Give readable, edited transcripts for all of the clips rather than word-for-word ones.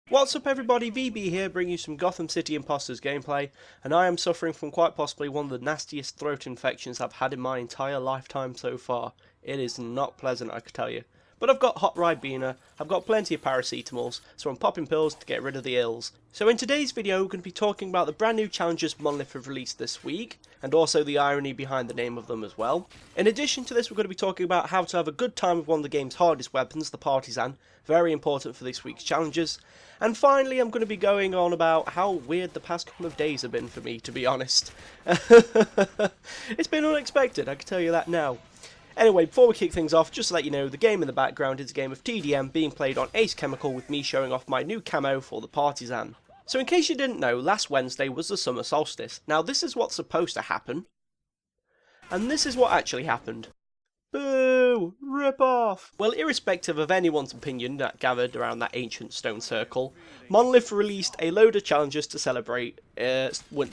What's up everybody, VB here, bringing you some Gotham City Impostors gameplay, and I am suffering from quite possibly one of the nastiest throat infections I've had in my entire lifetime so far. It is not pleasant, I can tell you. But I've got hot Ribena, I've got plenty of paracetamols, so I'm popping pills to get rid of the ills. So in today's video we're going to be talking about the brand new challenges Monolith have released this week, and also the irony behind the name of them as well. In addition to this, we're going to be talking about how to have a good time with one of the game's hardest weapons, the Partisan, very important for this week's challenges. And finally, I'm going to be going on about how weird the past couple of days have been for me, to be honest. It's been unexpected, I can tell you that now. Anyway, before we kick things off, just to let you know, the game in the background is a game of TDM being played on Ace Chemical with me showing off my new camo for the Partisan. So in case you didn't know, last Wednesday was the summer solstice. Now this is what's supposed to happen, and this is what actually happened. Boo! Rip off! Well, irrespective of anyone's opinion that gathered around that ancient stone circle, Monolith released a load of challenges to celebrate the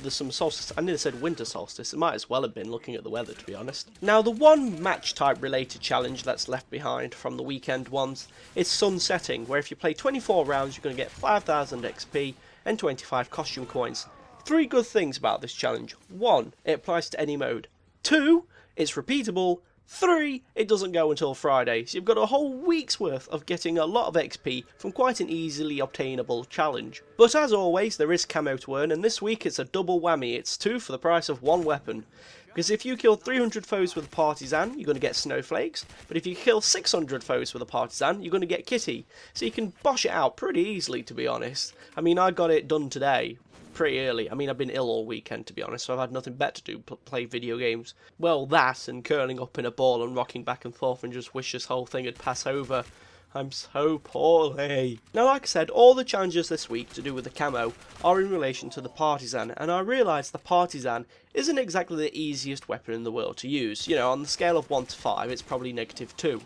summer solstice. I nearly said winter solstice, it might as well have been looking at the weather, to be honest. Now, the one match type related challenge that's left behind from the weekend ones is sun setting, where if you play 24 rounds you're going to get 5,000 XP and 25 costume coins. Three good things about this challenge. 1. It applies to any mode. 2. It's repeatable. 3. It doesn't go until Friday, so you've got a whole week's worth of getting a lot of XP from quite an easily obtainable challenge. But as always, there is camo to earn, and this week it's a double whammy. It's 2 for the price of 1 weapon. Because if you kill 300 foes with a Partisan, you're going to get snowflakes, but if you kill 600 foes with a Partisan, you're going to get kitty. So you can bosh it out pretty easily, to be honest. I mean, I got it done today. Pretty early. I mean, I've been ill all weekend, to be honest, so I've had nothing better to do, play video games. Well, that, and curling up in a ball and rocking back and forth and just wish this whole thing had passed over. I'm so poorly. Now, like I said, all the challenges this week to do with the camo are in relation to the Partisan, and I realise the Partisan isn't exactly the easiest weapon in the world to use. You know, on the scale of 1 to 5, it's probably -2.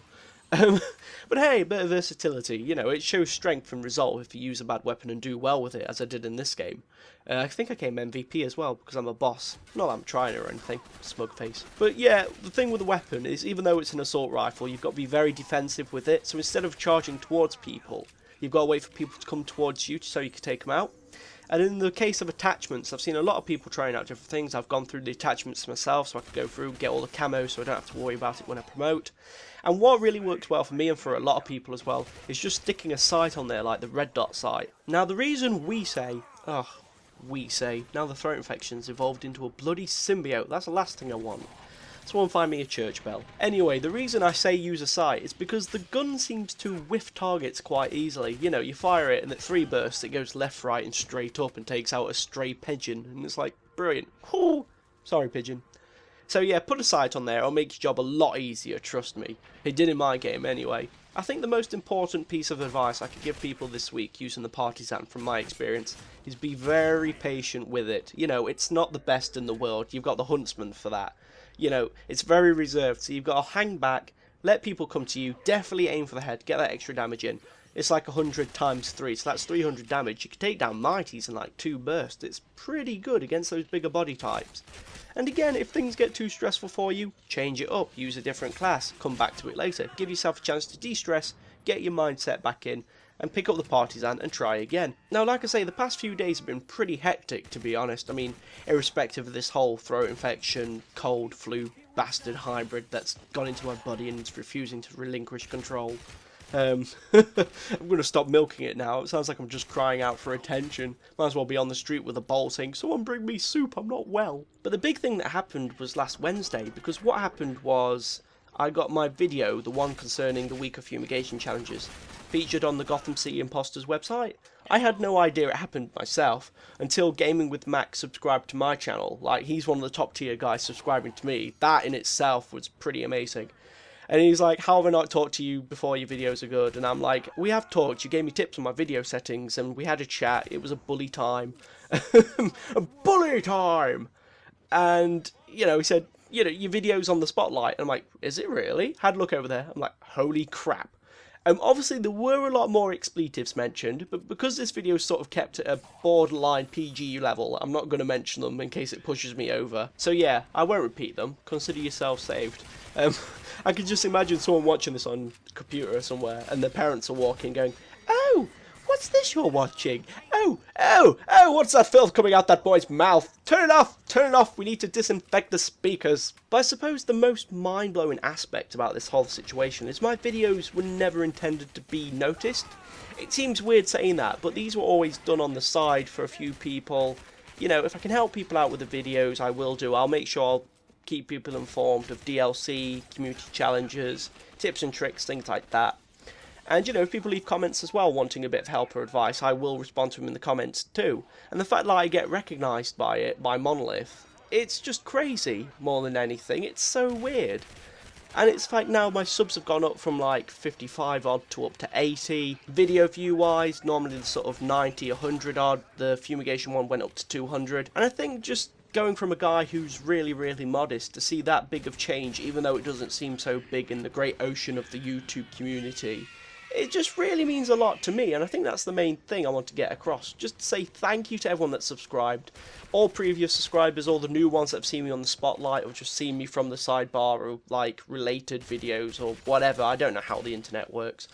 But hey, a bit of versatility, you know, it shows strength and resolve if you use a bad weapon and do well with it, as I did in this game. I think I came MVP as well, because I'm a boss. Not that I'm trying or anything, smug face. But yeah, the thing with the weapon is, even though it's an assault rifle, you've got to be very defensive with it, so instead of charging towards people, you've got to wait for people to come towards you so you can take them out. And in the case of attachments, I've seen a lot of people trying out different things. I've gone through the attachments myself so I can go through, get all the camo so I don't have to worry about it when I promote. And what really works well for me and for a lot of people as well is just sticking a sight on there like the red dot sight. Now the reason we say, now the throat infection's evolved into a bloody symbiote, that's the last thing I want. Someone find me a church bell. Anyway, the reason I say use a sight is because the gun seems to whiff targets quite easily. You know, you fire it and at 3 bursts it goes left, right and straight up and takes out a stray pigeon. And it's like, brilliant. Whew. Sorry, pigeon. So yeah, put a sight on there, it'll make your job a lot easier, trust me. It did in my game anyway. I think the most important piece of advice I could give people this week using the Partisan from my experience is be very patient with it. You know, it's not the best in the world, you've got the Huntsman for that. You know, it's very reserved, so you've got to hang back, let people come to you, definitely aim for the head, get that extra damage in. It's like 100 times 3, so that's 300 damage. You can take down mighties in like 2 bursts. It's pretty good against those bigger body types. And again, if things get too stressful for you, change it up, use a different class, come back to it later. Give yourself a chance to de-stress, get your mindset back in, and pick up the Partisan and try again. Now, like I say, the past few days have been pretty hectic, to be honest. I mean, irrespective of this whole throat infection, cold, flu, bastard hybrid that's gone into my body and it's refusing to relinquish control. I'm going to stop milking it now. It sounds like I'm just crying out for attention. Might as well be on the street with a bowl saying, "Someone bring me soup, I'm not well." But the big thing that happened was last Wednesday, because what happened was I got my video, the one concerning the week of fumigation challenges, featured on the Gotham City Impostors website. I had no idea it happened myself until Gaming with Max subscribed to my channel. Like, he's one of the top tier guys subscribing to me. That in itself was pretty amazing. And he's like, "How have I not talked to you before? Your videos are good." And I'm like, "We have talked. You gave me tips on my video settings and we had a chat. It was a bully time." A bully time! And, you know, he said, "You know, your video's on the spotlight." And I'm like, "Is it really?" Had a look over there. I'm like, "Holy crap." Obviously there were a lot more expletives mentioned, but because this video is sort of kept at a borderline PG level, I'm not going to mention them in case it pushes me over. So yeah, I won't repeat them. Consider yourself saved. I can just imagine someone watching this on a computer or somewhere, and their parents are walking going, "Oh, what's this you're watching? Oh, what's that filth coming out that boy's mouth? Turn it off, we need to disinfect the speakers." But I suppose the most mind-blowing aspect about this whole situation is my videos were never intended to be noticed. It seems weird saying that, but these were always done on the side for a few people. You know, if I can help people out with the videos, I will do. I'll make sure I'll keep people informed of DLC, community challenges, tips and tricks, things like that. And, you know, if people leave comments as well wanting a bit of help or advice, I will respond to them in the comments too. And the fact that I get recognised by it, by Monolith, it's just crazy more than anything. It's so weird. And it's like now my subs have gone up from like 55 odd to up to 80. Video view wise, normally the sort of 90, 100 odd. The fumigation one went up to 200. And I think just going from a guy who's really modest to see that big of change, even though it doesn't seem so big in the great ocean of the YouTube community, it just really means a lot to me, and I think that's the main thing I want to get across. Just to say thank you to everyone that's subscribed, all previous subscribers, all the new ones that have seen me on the spotlight or just seen me from the sidebar or like related videos or whatever. I don't know how the internet works.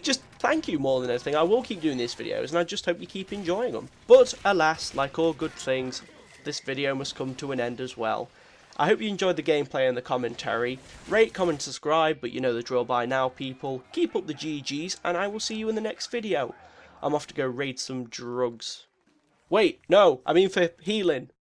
Just thank you more than anything. I will keep doing these videos and I just hope you keep enjoying them. But alas, like all good things, this video must come to an end as well. I hope you enjoyed the gameplay and the commentary. Rate, comment, subscribe, but you know the drill by now, people. Keep up the GGs, and I will see you in the next video. I'm off to go raid some drugs. Wait, no, I mean for healing.